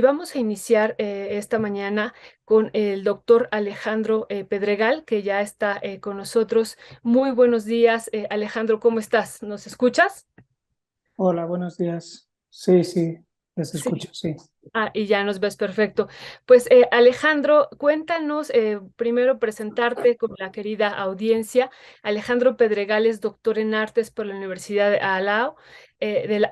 y vamos a iniciar esta mañana con el doctor Alejandro Pedregal, que ya está con nosotros. Muy buenos días, Alejandro, ¿cómo estás? ¿Nos escuchas? Hola, buenos días. Sí, sí, les Sí. escucho, sí. Y ya nos ves perfecto. Pues Alejandro, cuéntanos, primero presentarte con la querida audiencia. Alejandro Pedregal es doctor en artes por la Universidad de Alao,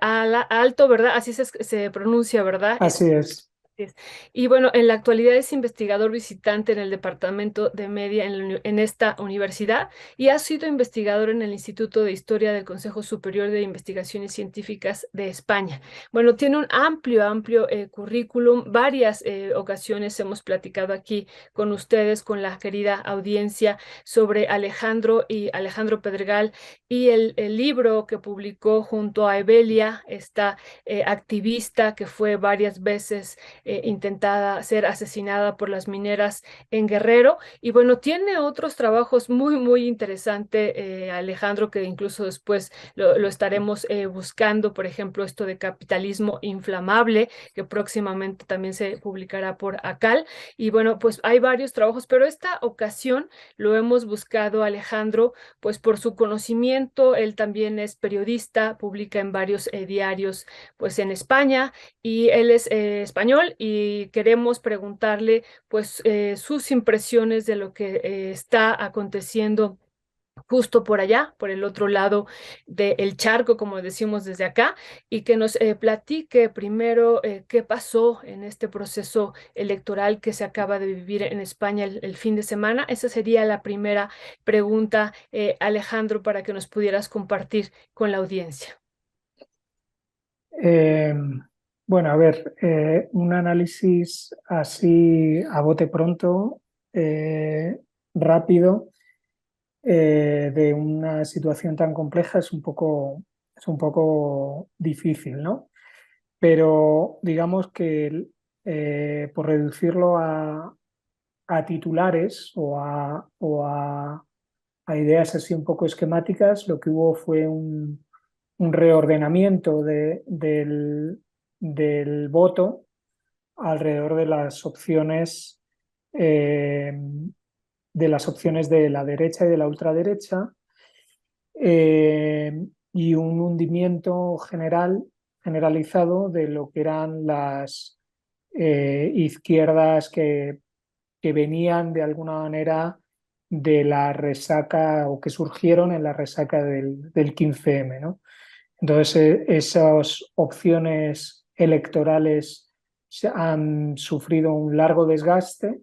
Alto, ¿verdad? Así se pronuncia, ¿verdad? Así es. Es. Y bueno, en la actualidad es investigador visitante en el Departamento de Media en esta universidad y ha sido investigador en el Instituto de Historia del Consejo Superior de Investigaciones Científicas de España. Bueno, tiene un amplio currículum. Varias ocasiones hemos platicado aquí con ustedes, con la querida audiencia, sobre Alejandro y Alejandro Pedregal y el libro que publicó junto a Evelia, esta activista que fue varias veces intentada ser asesinada por las mineras en Guerrero. Y bueno, tiene otros trabajos muy interesantes, Alejandro, que incluso después lo estaremos buscando, por ejemplo, esto de capitalismo inflamable, que próximamente también se publicará por ACAL. Y bueno, pues hay varios trabajos, pero esta ocasión lo hemos buscado, Alejandro, pues por su conocimiento. Él también es periodista, publica en varios diarios, pues en España, y él es español y queremos preguntarle pues sus impresiones de lo que está aconteciendo justo por allá, por el otro lado del charco, como decimos desde acá, y que nos platique primero qué pasó en este proceso electoral que se acaba de vivir en España el fin de semana. Esa sería la primera pregunta, Alejandro, para que nos pudieras compartir con la audiencia. Eh, bueno, a ver, un análisis así a bote pronto, rápido, de una situación tan compleja es un poco difícil, ¿no? Pero digamos que por reducirlo a titulares a ideas así un poco esquemáticas, lo que hubo fue un reordenamiento del voto alrededor eh, de las opciones de la derecha y de la ultraderecha, y un hundimiento generalizado de lo que eran las izquierdas que venían de alguna manera de la resaca o que surgieron en la resaca del 15M, ¿no? Entonces, esas opciones electorales han sufrido un largo desgaste,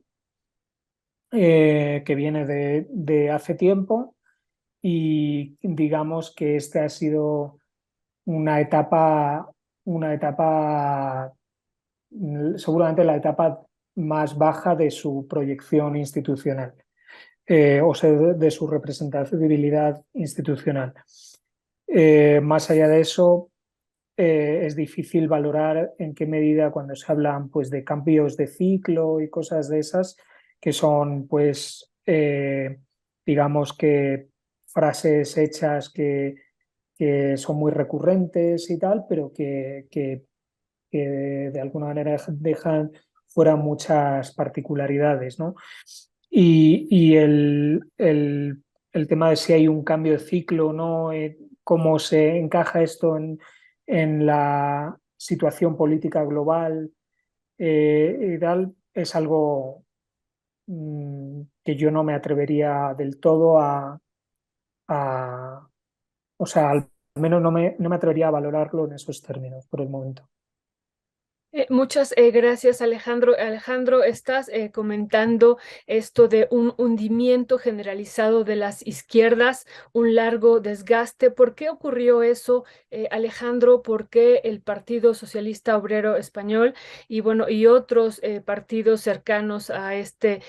que viene de hace tiempo, y digamos que esta ha sido una etapa, una etapa, seguramente la etapa más baja de su proyección institucional, o sea, de su representatividad institucional. Más allá de eso, es difícil valorar en qué medida, cuando se hablan pues, de cambios de ciclo y cosas de esas, que son pues digamos que frases hechas que son muy recurrentes y tal, pero que de alguna manera dejan fuera muchas particularidades, ¿no? Y el tema de si hay un cambio de ciclo o no, cómo se encaja esto en la situación política global, y tal, es algo que yo no me atrevería del todo a, o sea, al menos no me atrevería a valorarlo en esos términos por el momento. Muchas gracias, Alejandro. Alejandro, estás comentando esto de un hundimiento generalizado de las izquierdas, un largo desgaste. ¿Por qué ocurrió eso, Alejandro? ¿Por qué el Partido Socialista Obrero Español y bueno, y otros partidos cercanos a este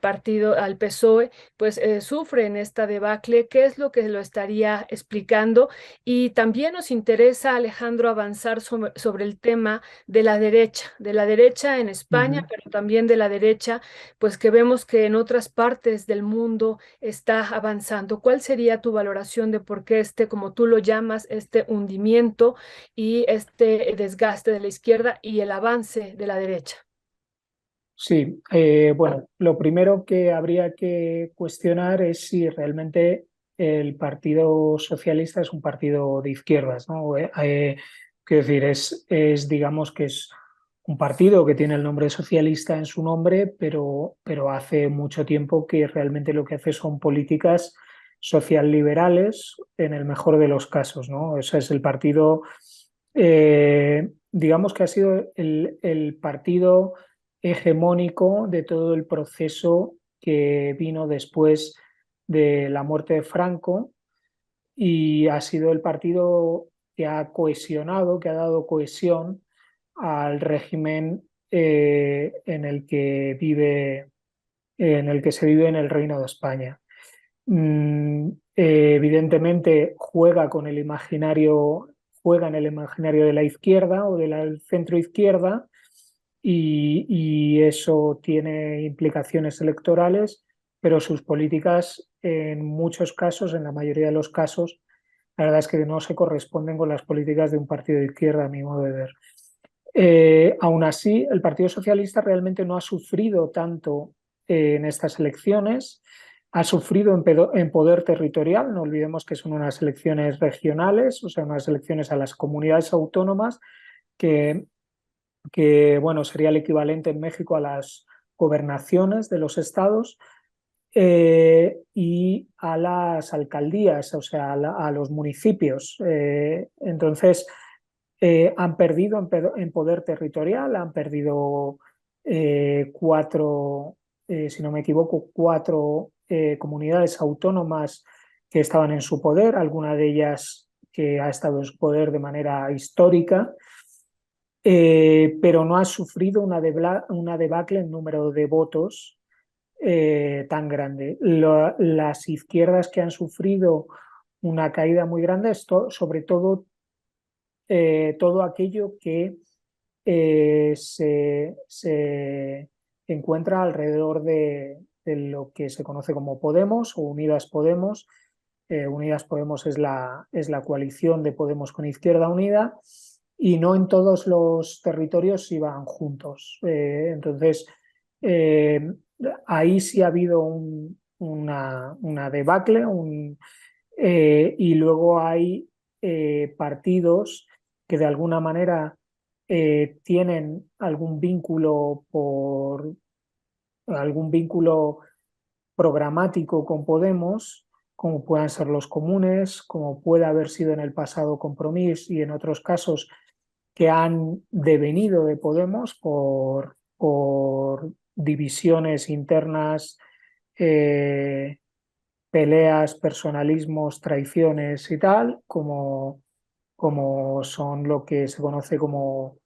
partido, al PSOE, pues sufren esta debacle? ¿Qué es lo que lo estaría explicando? Y también nos interesa, Alejandro, avanzar sobre el tema de la de la derecha en España, Ujú. pero también de la derecha, pues que vemos que en otras partes del mundo está avanzando. ¿Cuál sería tu valoración de por qué este, como tú lo llamas, este hundimiento y este desgaste de la izquierda y el avance de la derecha? Sí, bueno, lo primero que habría que cuestionar es si realmente el Partido Socialista es un partido de izquierdas, ¿no? Quiero decir, digamos que es un partido que tiene el nombre socialista en su nombre, pero hace mucho tiempo que realmente lo que hace son políticas social liberales en el mejor de los casos, ¿no? Ese es el partido, digamos que ha sido el partido hegemónico de todo el proceso que vino después de la muerte de Franco y ha sido el partido que ha cohesionado, que ha dado cohesión al régimen en el que se vive en el Reino de España. Evidentemente juega en el imaginario de la izquierda o de la centro izquierda y eso tiene implicaciones electorales, pero sus políticas en muchos casos, en la mayoría de los casos, la verdad es que no se corresponden con las políticas de un partido de izquierda, a mi modo de ver. Aún así, el Partido Socialista realmente no ha sufrido tanto en estas elecciones, ha sufrido en poder territorial, no olvidemos que son unas elecciones regionales, o sea, unas elecciones a las comunidades autónomas que, bueno, sería el equivalente en México a las gobernaciones de los estados y a las alcaldías, o sea, a los municipios. Entonces, han perdido en poder territorial, han perdido si no me equivoco, cuatro comunidades autónomas que estaban en su poder, alguna de ellas que ha estado en su poder de manera histórica, pero no ha sufrido una debacle en número de votos tan grande. Las izquierdas que han sufrido una caída muy grande, sobre todo todo aquello que se encuentra alrededor de lo que se conoce como Podemos o Unidas Podemos. Unidas Podemos es la coalición de Podemos con Izquierda Unida y no en todos los territorios iban juntos. Entonces, eh, ahí sí ha habido una debacle y luego hay partidos que de alguna manera tienen algún vínculo programático con Podemos, como puedan ser los comunes, como puede haber sido en el pasado Compromís y en otros casos que han devenido de Podemos por divisiones internas, peleas, personalismos, traiciones y tal, como son lo que se conoce como,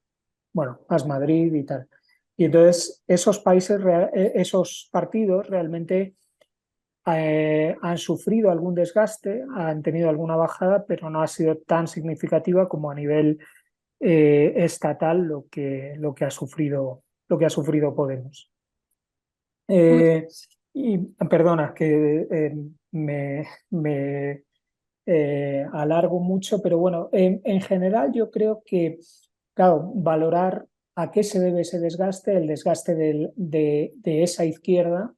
bueno, Más Madrid y tal. Y entonces esos partidos realmente han sufrido algún desgaste, han tenido alguna bajada, pero no ha sido tan significativa como a nivel estatal lo que ha sufrido Podemos. Eh, y perdona que me alargo mucho, pero bueno, en general yo creo que, claro, valorar a qué se debe ese desgaste, el desgaste de esa izquierda,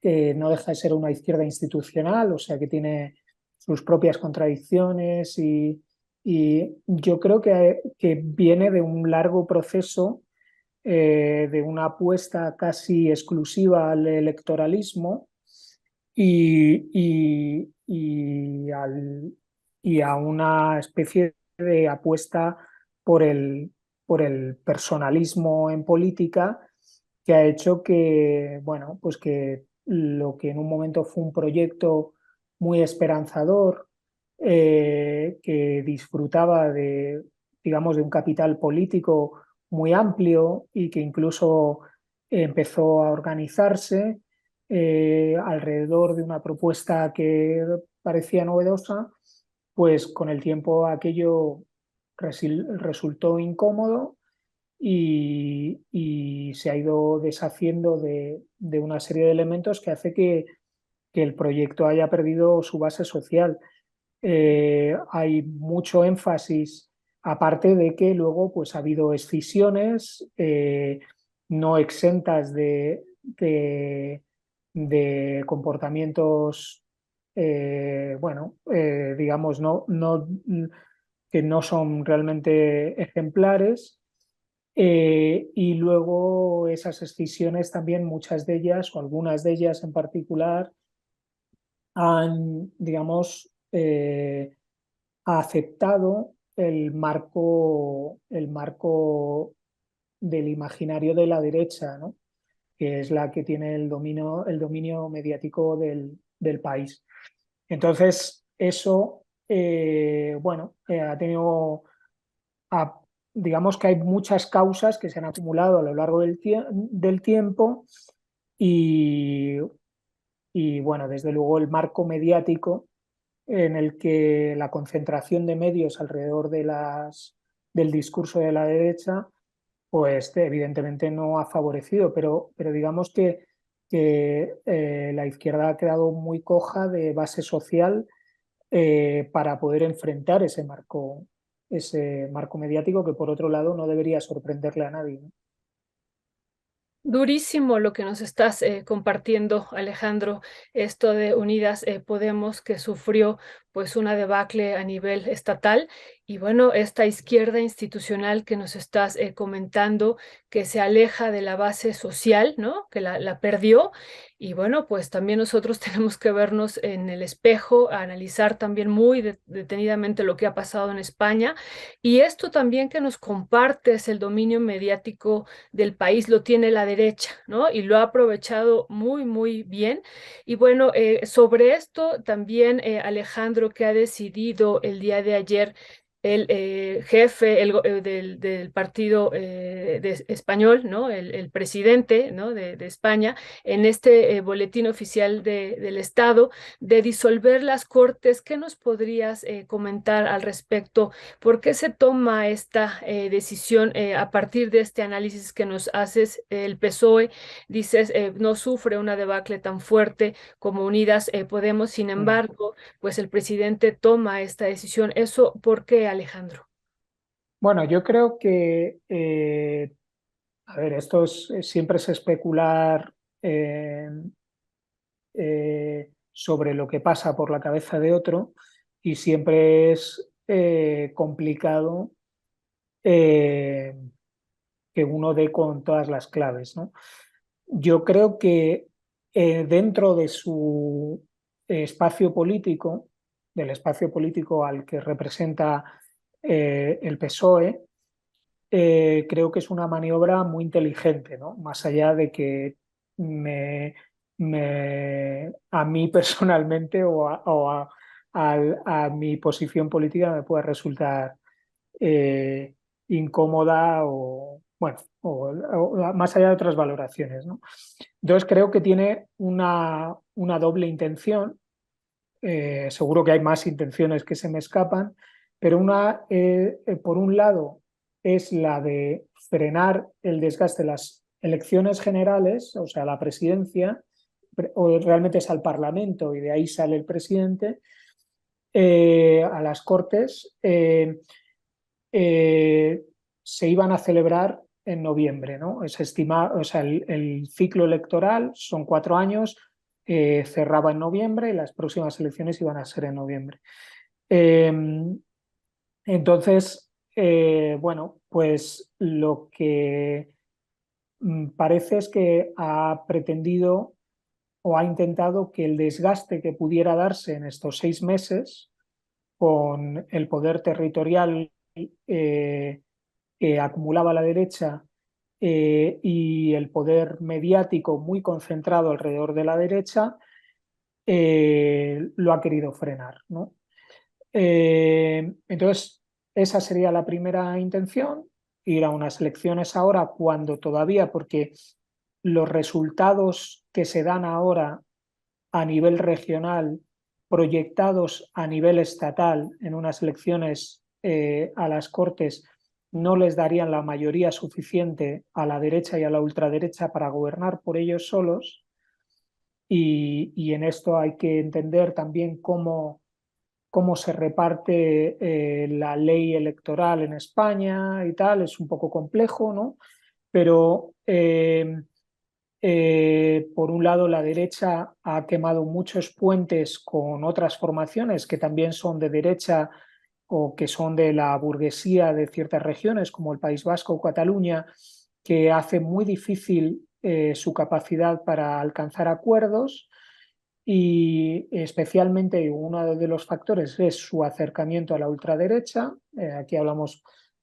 que no deja de ser una izquierda institucional, o sea, que tiene sus propias contradicciones y yo creo que viene de un largo proceso de una apuesta casi exclusiva al electoralismo y y a una especie de apuesta por por el personalismo en política que ha hecho que, bueno, pues que lo que en un momento fue un proyecto muy esperanzador, que disfrutaba digamos, de un capital político muy amplio y que incluso empezó a organizarse alrededor de una propuesta que parecía novedosa, pues con el tiempo aquello resultó incómodo y se ha ido deshaciendo de una serie de elementos que hace que el proyecto haya perdido su base social. Hay mucho énfasis, aparte de que luego pues, ha habido escisiones no exentas de comportamientos, bueno, digamos, que no son realmente ejemplares. Y luego esas escisiones también, muchas de ellas, o algunas de ellas en particular, han, digamos, aceptado el marco del imaginario de la derecha, ¿no? Que es la que tiene el dominio mediático del país. Entonces, eso, bueno, ha tenido, a, digamos que hay muchas causas que se han acumulado a lo largo del tiempo y, y, bueno, desde luego el marco mediático en el que la concentración de medios alrededor del discurso de la derecha, pues evidentemente no ha favorecido, pero digamos que la izquierda ha quedado muy coja de base social para poder enfrentar ese marco mediático que por otro lado no debería sorprenderle a nadie, ¿no? Durísimo lo que nos estás compartiendo, Alejandro, esto de Unidas Podemos que sufrió pues una debacle a nivel estatal y bueno, esta izquierda institucional que nos estás comentando que se aleja de la base social, ¿no? Que la perdió y bueno, pues también nosotros tenemos que vernos en el espejo, analizar también muy detenidamente lo que ha pasado en España y esto también que nos compartes el dominio mediático del país lo tiene la derecha, ¿no? Y lo ha aprovechado muy, muy bien. Y bueno, sobre esto también Alejandro, que ha decidido el día de ayer el jefe del partido español, ¿no? El presidente, ¿no? de España, en este boletín oficial del Estado, de disolver las cortes. ¿Qué nos podrías comentar al respecto? ¿Por qué se toma esta decisión a partir de este análisis que nos haces? El PSOE, dices, no sufre una debacle tan fuerte como Unidas Podemos, sin embargo, pues el presidente toma esta decisión. ¿Eso por qué, Alejandro? Bueno, yo creo que, a ver, siempre es especular sobre lo que pasa por la cabeza de otro y siempre es complicado eh, que uno dé con todas las claves, ¿no? Yo creo que dentro de su espacio político, del espacio político al que representa el PSOE, creo que es una maniobra muy inteligente, ¿no? Más allá de que me, a mí personalmente a mi posición política me puede resultar eh, incómoda o, bueno, o más allá de otras valoraciones, ¿no? Entonces creo que tiene una doble intención. Seguro que hay más intenciones que se me escapan, pero por un lado es la de frenar el desgaste de las elecciones generales, o sea, la presidencia, o realmente es al Parlamento y de ahí sale el presidente, a las Cortes, eh, se iban a celebrar en noviembre, ¿no? Es estimar, o sea, el ciclo electoral son 4 años, cerraba en noviembre y las próximas elecciones iban a ser en noviembre. Eh, entonces, bueno, pues lo que parece es que ha pretendido o ha intentado que el desgaste que pudiera darse en estos 6 meses con el poder territorial que acumulaba la derecha y el poder mediático muy concentrado alrededor de la derecha, lo ha querido frenar, ¿no? Entonces, esa sería la primera intención, ir a unas elecciones ahora cuando todavía, porque los resultados que se dan ahora a nivel regional, proyectados a nivel estatal en unas elecciones a las Cortes, no les darían la mayoría suficiente a la derecha y a la ultraderecha para gobernar por ellos solos. Y en esto hay que entender también cómo se reparte la ley electoral en España y tal. Es un poco complejo, ¿no? Pero por un lado, la derecha ha quemado muchos puentes con otras formaciones que también son de derecha o que son de la burguesía de ciertas regiones, como el País Vasco o Cataluña, que hace muy difícil su capacidad para alcanzar acuerdos y especialmente uno de los factores es su acercamiento a la ultraderecha. Aquí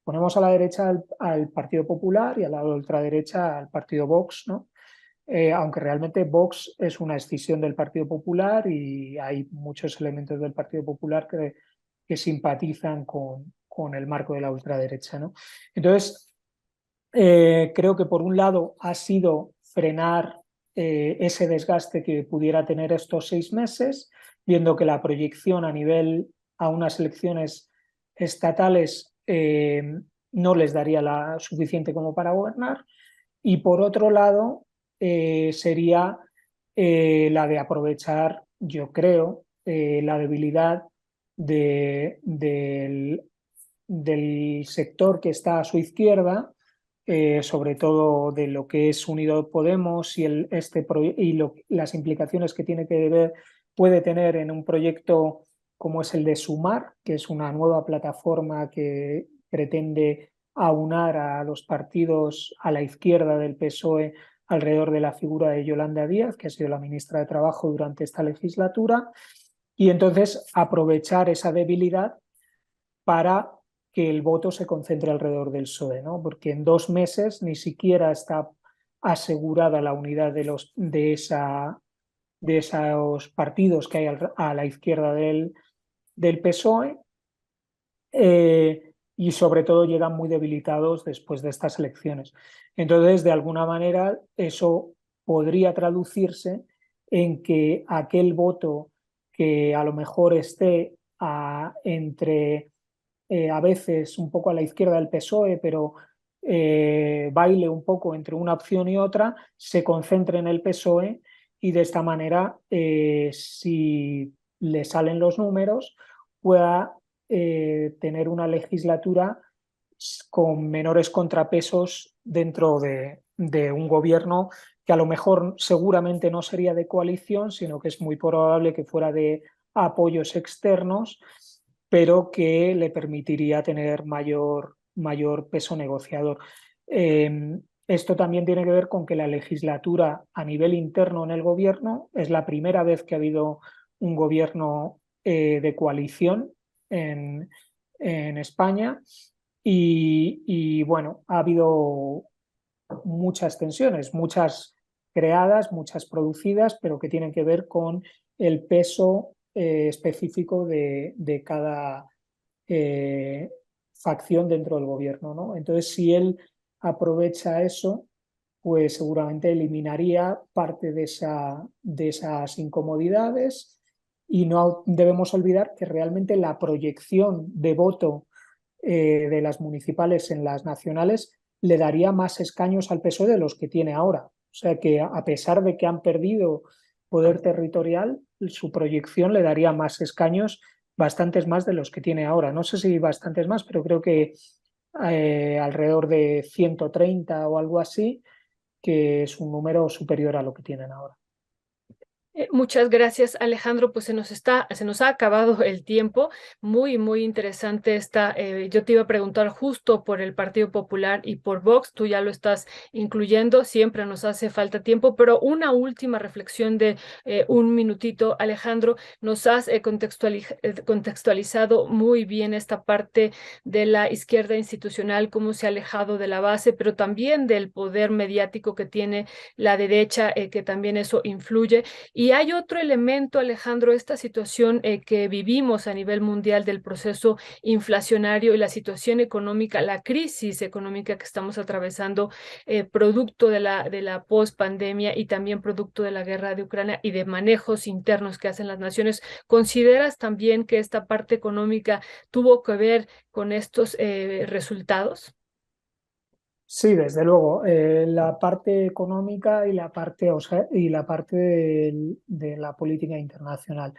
ponemos a la derecha al Partido Popular y a la ultraderecha al Partido Vox, ¿no? Aunque realmente Vox es una escisión del Partido Popular y hay muchos elementos del Partido Popular que simpatizan con el marco de la ultraderecha, ¿no? Entonces, creo que por un lado ha sido frenar ese desgaste que pudiera tener estos 6 meses, viendo que la proyección a unas elecciones estatales no les daría la suficiente como para gobernar. Y por otro lado, sería la de aprovechar, yo creo, la debilidad del sector que está a su izquierda, sobre todo de lo que es Unidos Podemos las implicaciones que puede tener en un proyecto como es el de Sumar, que es una nueva plataforma que pretende aunar a los partidos a la izquierda del PSOE alrededor de la figura de Yolanda Díaz, que ha sido la ministra de Trabajo durante esta legislatura, y entonces aprovechar esa debilidad para que el voto se concentre alrededor del PSOE, ¿no? Porque en 2 meses ni siquiera está asegurada la unidad de esos partidos que hay a la izquierda del PSOE, y sobre todo llegan muy debilitados después de estas elecciones. Entonces, de alguna manera, eso podría traducirse en que aquel voto que a lo mejor esté entre a veces un poco a la izquierda del PSOE, pero baile un poco entre una opción y otra, se concentre en el PSOE y de esta manera, si le salen los números, pueda tener una legislatura con menores contrapesos dentro de un gobierno que a lo mejor seguramente no sería de coalición, sino que es muy probable que fuera de apoyos externos, pero que le permitiría tener mayor peso negociador. Esto también tiene que ver con que la legislatura a nivel interno en el gobierno es la primera vez que ha habido un gobierno de coalición en España y bueno, ha habido muchas tensiones, muchas creadas, muchas producidas, pero que tienen que ver con el peso específico de cada facción dentro del gobierno, ¿no? Entonces, si él aprovecha eso, pues seguramente eliminaría parte de esas incomodidades y no debemos olvidar que realmente la proyección de voto de las municipales en las nacionales le daría más escaños al PSOE de los que tiene ahora. O sea que a pesar de que han perdido poder territorial, su proyección le daría más escaños, bastantes más de los que tiene ahora. No sé si bastantes más, pero creo que alrededor de 130 o algo así, que es un número superior a lo que tienen ahora. Muchas gracias, Alejandro. Pues se nos ha acabado el tiempo. Muy, muy interesante esta. Yo te iba a preguntar justo por el Partido Popular y por Vox. Tú ya lo estás incluyendo. Siempre nos hace falta tiempo, pero una última reflexión de un minutito, Alejandro. Nos has contextualizado muy bien esta parte de la izquierda institucional, cómo se ha alejado de la base, pero también del poder mediático que tiene la derecha, que también eso influye. Y hay otro elemento, Alejandro, esta situación que vivimos a nivel mundial del proceso inflacionario y la situación económica, la crisis económica que estamos atravesando, producto de la post-pandemia y también producto de la guerra de Ucrania y de manejos internos que hacen las naciones. ¿Consideras también que esta parte económica tuvo que ver con estos resultados? Sí, desde luego. La parte económica y la parte, o sea, y la parte de la política internacional.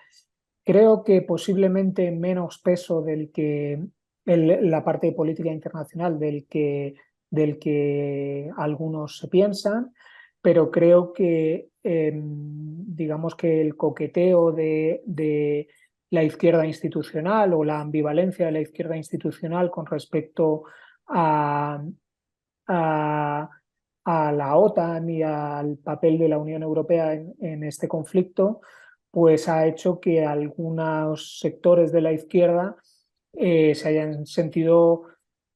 Creo que posiblemente menos peso del que la parte de política internacional del que algunos se piensan, pero creo que digamos que el coqueteo de la izquierda institucional o la ambivalencia de la izquierda institucional con respecto a a, a la OTAN y al papel de la Unión Europea en este conflicto, pues ha hecho que algunos sectores de la izquierda se hayan sentido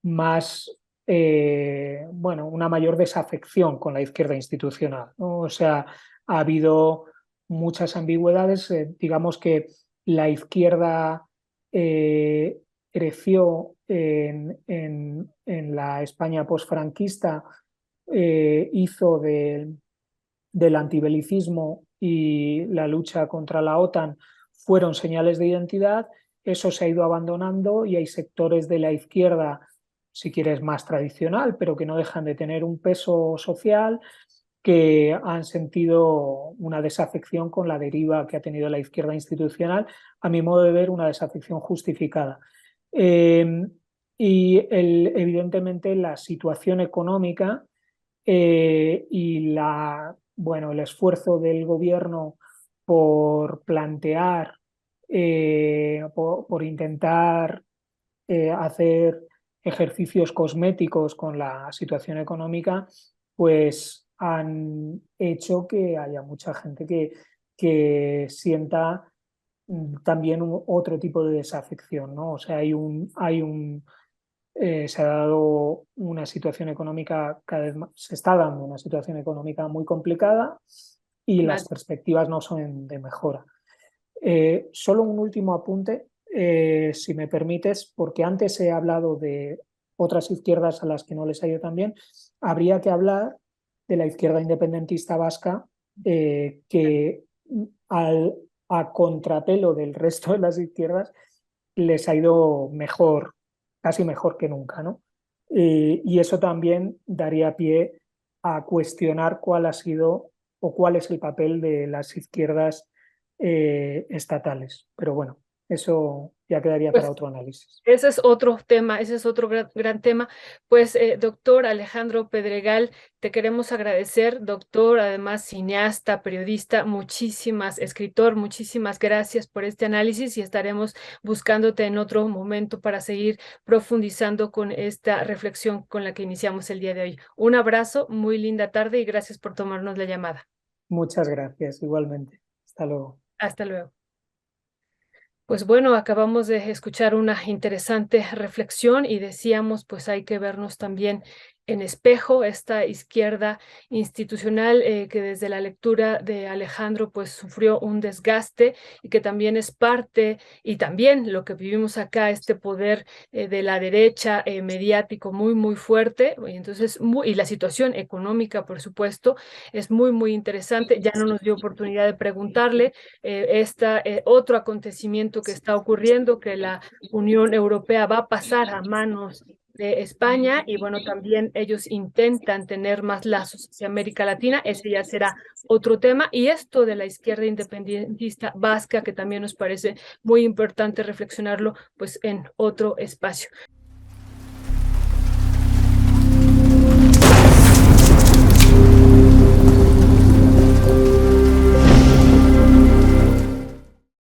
más, bueno, una mayor desafección con la izquierda institucional, ¿no? O sea, ha habido muchas ambigüedades. Digamos que la izquierda eh, creció en la España posfranquista, hizo del antibelicismo y la lucha contra la OTAN fueron señales de identidad. Eso se ha ido abandonando y hay sectores de la izquierda, si quieres, más tradicional, pero que no dejan de tener un peso social, que han sentido una desafección con la deriva que ha tenido la izquierda institucional, a mi modo de ver, una desafección justificada. Eh, evidentemente la situación económica y bueno, el esfuerzo del gobierno por plantear, por intentar hacer ejercicios cosméticos con la situación económica, pues han hecho que haya mucha gente que sienta también otro tipo de desafección, ¿no? O sea, se ha dado una situación económica cada vez más, se está dando una situación económica muy complicada y las perspectivas no son de mejora. Solo un último apunte, si me permites, porque antes he hablado de otras izquierdas a las que no les ha ido tan bien, habría que hablar de la izquierda independentista vasca, que al, a contrapelo del resto de las izquierdas les ha ido mejor, casi mejor que nunca, ¿no? Y eso también daría pie a cuestionar cuál ha sido o cuál es el papel de las izquierdas estatales. Pero bueno, eso ya quedaría para Pues otro análisis. ese es otro tema, ese es otro gran tema. Pues, doctor Alejandro Pedregal, te queremos agradecer, doctor, además cineasta, periodista, escritor, muchísimas gracias por este análisis y estaremos buscándote en otro momento para seguir profundizando con esta reflexión con la que iniciamos el día de hoy. Un abrazo, muy linda tarde y gracias por tomarnos la llamada. Muchas gracias, igualmente. Hasta luego. Hasta luego. Pues bueno, acabamos de escuchar una interesante reflexión y decíamos, pues hay que vernos también en espejo, esta izquierda institucional que desde la lectura de Alejandro pues sufrió un desgaste y que también es parte y también lo que vivimos acá, este poder de la derecha mediático muy fuerte y entonces y la situación económica por supuesto es muy interesante. Ya no nos dio oportunidad de preguntarle otro acontecimiento que está ocurriendo, que la Unión Europea va a pasar a manos de España y bueno, también ellos intentan tener más lazos hacia América Latina, ese ya será otro tema. Y esto de la izquierda independentista vasca, que también nos parece muy importante reflexionarlo, pues en otro espacio.